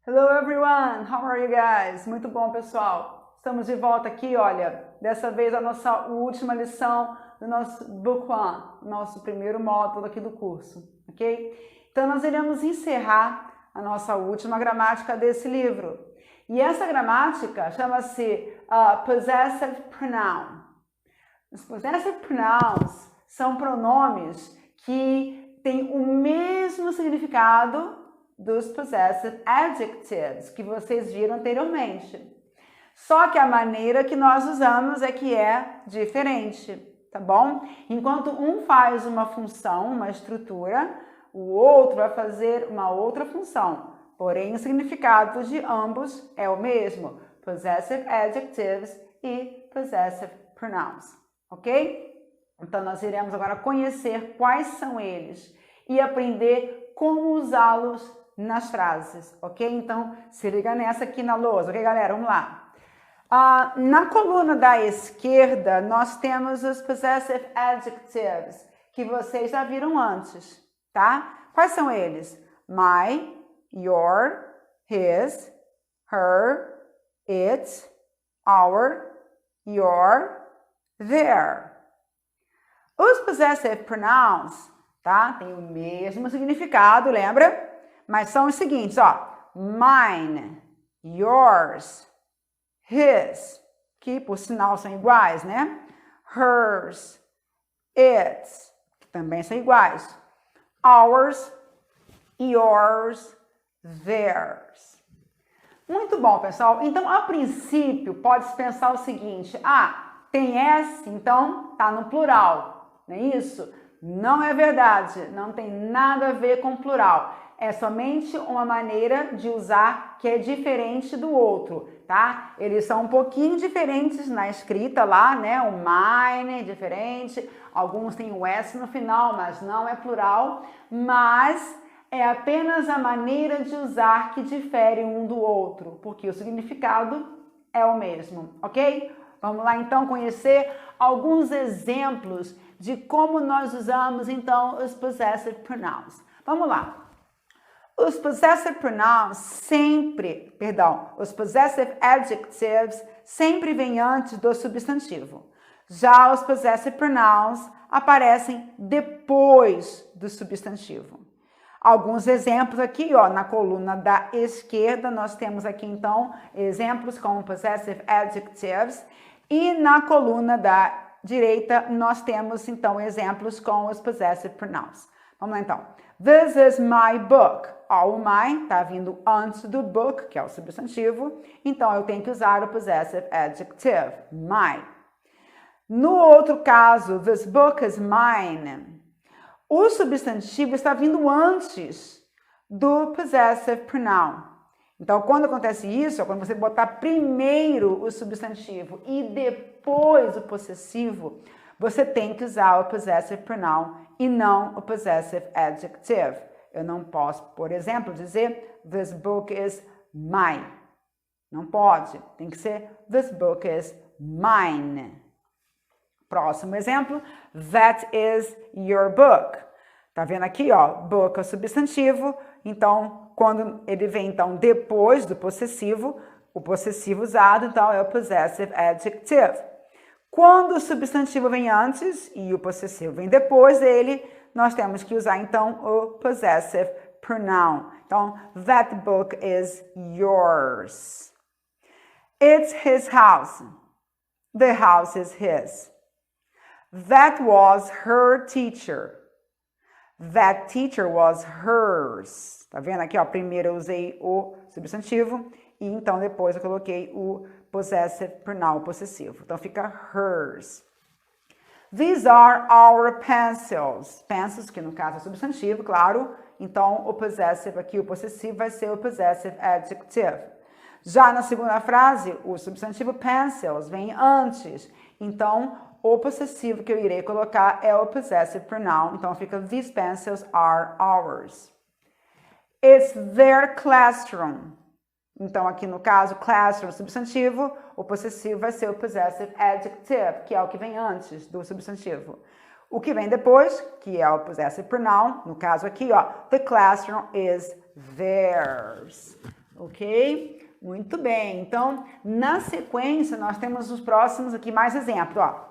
Hello everyone, how are you guys? Muito bom, pessoal. Estamos de volta aqui, olha, dessa vez a nossa última lição do nosso Book One, nosso primeiro módulo aqui do curso, ok? Então nós iremos encerrar a nossa última gramática desse livro. E essa gramática chama-se Possessive Pronoun. Os Possessive Pronouns são pronomes que têm o mesmo significado dos Possessive Adjectives que vocês viram anteriormente. Só que a maneira que nós usamos é que é diferente, tá bom? Enquanto um faz uma função, uma estrutura, o outro vai fazer uma outra função. Porém, o significado de ambos é o mesmo. Possessive Adjectives e Possessive Pronouns, ok? Então, nós iremos agora conhecer quais são eles e aprender como usá-los nas frases, ok? Então, se liga nessa aqui na lousa, ok, galera? Vamos lá. Na coluna da esquerda, nós temos os Possessive Adjectives, que vocês já viram antes, tá? Quais são eles? My, your, his, her, it, our, your, their. Os Possessive Pronouns, tá? Tem o mesmo significado, lembra? Mas são os seguintes, ó. Mine, yours, his, que por sinal são iguais, né? Hers, its, que também são iguais. Ours, yours, theirs. Muito bom, pessoal. Então, a princípio, pode-se pensar o seguinte. Tem S, então tá no plural, não é isso? Não é verdade, não tem nada a ver com plural. É somente uma maneira de usar que é diferente do outro, tá? Eles são um pouquinho diferentes na escrita lá, né? O mine é diferente, alguns têm o S no final, mas não é plural. Mas é apenas a maneira de usar que difere um do outro, porque o significado é o mesmo, ok? Vamos lá então conhecer alguns exemplos de como nós usamos então os Possessive Pronouns. Vamos lá. Os Possessive Pronouns os Possessive Adjectives sempre vêm antes do substantivo. Já os Possessive Pronouns aparecem depois do substantivo. Alguns exemplos aqui, ó, na coluna da esquerda, nós temos aqui então exemplos com Possessive Adjectives e na coluna da direita nós temos então exemplos com os Possessive Pronouns. Vamos lá então. This is my book. O my está vindo antes do book, que é o substantivo, então eu tenho que usar o Possessive Adjective, my. No outro caso, this book is mine. O substantivo está vindo antes do Possessive Pronoun. Então, quando acontece isso, é quando você botar primeiro o substantivo e depois o possessivo, você tem que usar o Possessive Pronoun e não o Possessive Adjective. Eu não posso, por exemplo, dizer this book is mine. Não pode. Tem que ser this book is mine. Próximo exemplo. That is your book. Tá vendo aqui, ó? Book é o substantivo. Então, quando ele vem então depois do possessivo, o possessivo usado, então, é o Possessive Adjective. Quando o substantivo vem antes e o possessivo vem depois dele, nós temos que usar, então, o Possessive Pronoun. Então, that book is yours. It's his house. The house is his. That was her teacher. That teacher was hers. Tá vendo aqui, ó? Primeiro eu usei o substantivo e então depois eu coloquei o Possessive Pronoun possessivo. Então, fica hers. These are our pencils. Pencils, que no caso é substantivo, claro. Então, o possessive aqui, o possessivo, vai ser o Possessive Adjective. Já na segunda frase, o substantivo pencils vem antes. Então, o possessivo que eu irei colocar é o Possessive Pronoun. Então, fica these pencils are ours. It's their classroom. Então, aqui no caso, classroom, substantivo, o possessivo vai ser o Possessive Adjective, que é o que vem antes do substantivo. O que vem depois, que é o Possessive Pronoun, no caso aqui, ó, the classroom is theirs. ok? Muito bem. Então, na sequência, nós temos os próximos aqui mais exemplos, ó.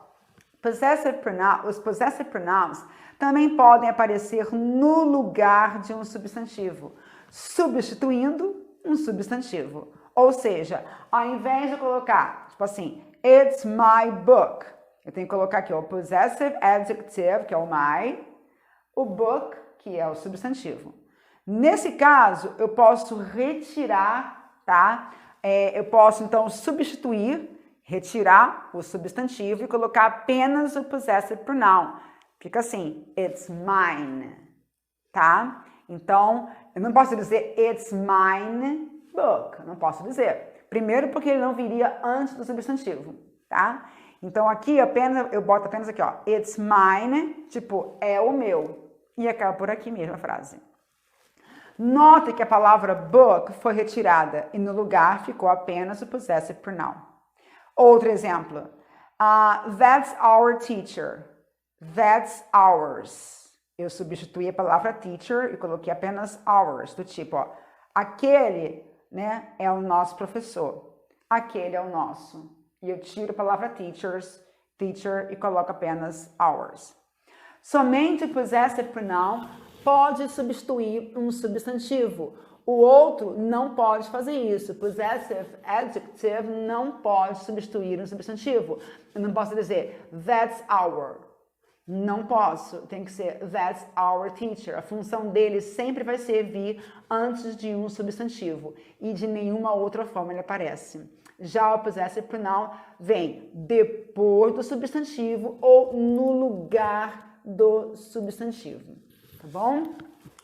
Os possessive pronouns também podem aparecer no lugar de um substantivo, substituindo um substantivo. Ou seja, ao invés de colocar, tipo assim, it's my book, eu tenho que colocar aqui o possessive adjective, que é o my, o book, que é o substantivo. Nesse caso, eu posso retirar, tá? Eu posso, então, substituir, retirar o substantivo e colocar apenas o possessive pronoun. Fica assim, it's mine, tá? Então, eu não posso dizer it's mine book, não posso dizer. Primeiro porque ele não viria antes do substantivo, tá? Então, aqui eu boto apenas aqui, ó, it's mine, tipo, é o meu. E acaba por aqui mesmo a frase. Note que a palavra book foi retirada e no lugar ficou apenas o possessive pronoun. Outro exemplo. That's our teacher. That's ours. Eu substituí a palavra teacher e coloquei apenas ours, do tipo, ó, aquele, né, é o nosso professor. Aquele é o nosso. E eu tiro a palavra teacher e coloco apenas ours. Somente o possessive pronoun pode substituir um substantivo. O outro não pode fazer isso. Possessive adjective não pode substituir um substantivo. Eu não posso dizer that's our. Não posso. Tem que ser that's our teacher. A função dele sempre vai ser vir antes de um substantivo. E de nenhuma outra forma ele aparece. Já o possessive pronoun vem depois do substantivo ou no lugar do substantivo. Tá bom?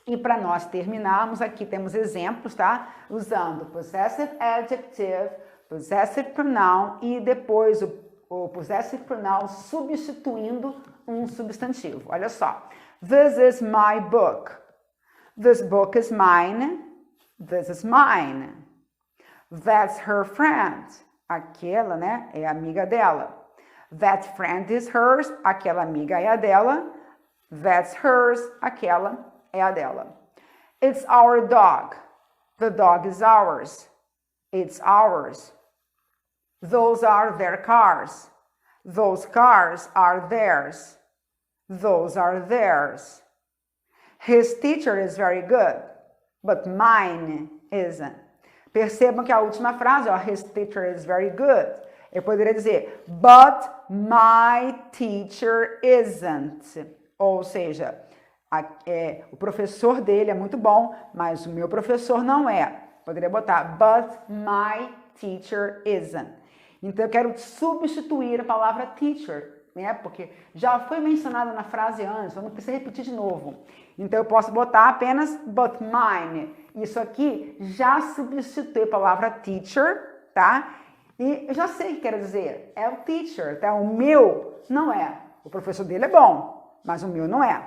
E para nós terminarmos, aqui temos exemplos, tá? Usando possessive adjective, possessive pronoun e depois o possessive pronoun substituindo um substantivo. Olha só. This is my book. This book is mine. This is mine. That's her friend. Aquela, né, é a amiga dela. That friend is hers. Aquela amiga é a dela. That's hers. Aquela é a dela. It's our dog. The dog is ours. It's ours. Those are their cars. Those cars are theirs. Those are theirs. His teacher is very good, but mine isn't. Percebam que a última frase, ó, his teacher is very good. Eu poderia dizer, but my teacher isn't. Ou seja, o professor dele é muito bom, mas o meu professor não é. Poderia botar, but my teacher isn't. Então, eu quero substituir a palavra teacher, né? Porque já foi mencionada na frase antes, eu não preciso repetir de novo. Então, eu posso botar apenas but mine. Isso aqui já substitui a palavra teacher, tá? E eu já sei o que quer dizer. É o teacher, tá? O meu não é. O professor dele é bom, mas o meu não é.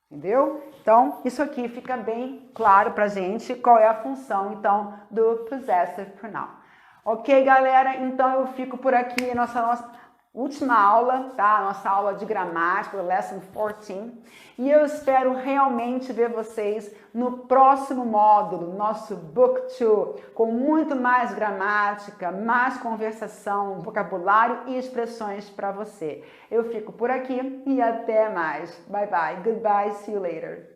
Entendeu? Então, isso aqui fica bem claro pra gente qual é a função, então, do possessive pronoun. Ok, galera? Então, eu fico por aqui, nossa última aula, tá? Nossa aula de gramática, Lesson 14. E eu espero realmente ver vocês no próximo módulo, nosso Book 2, com muito mais gramática, mais conversação, vocabulário e expressões para você. Eu fico por aqui e até mais. Bye, bye. Goodbye. See you later.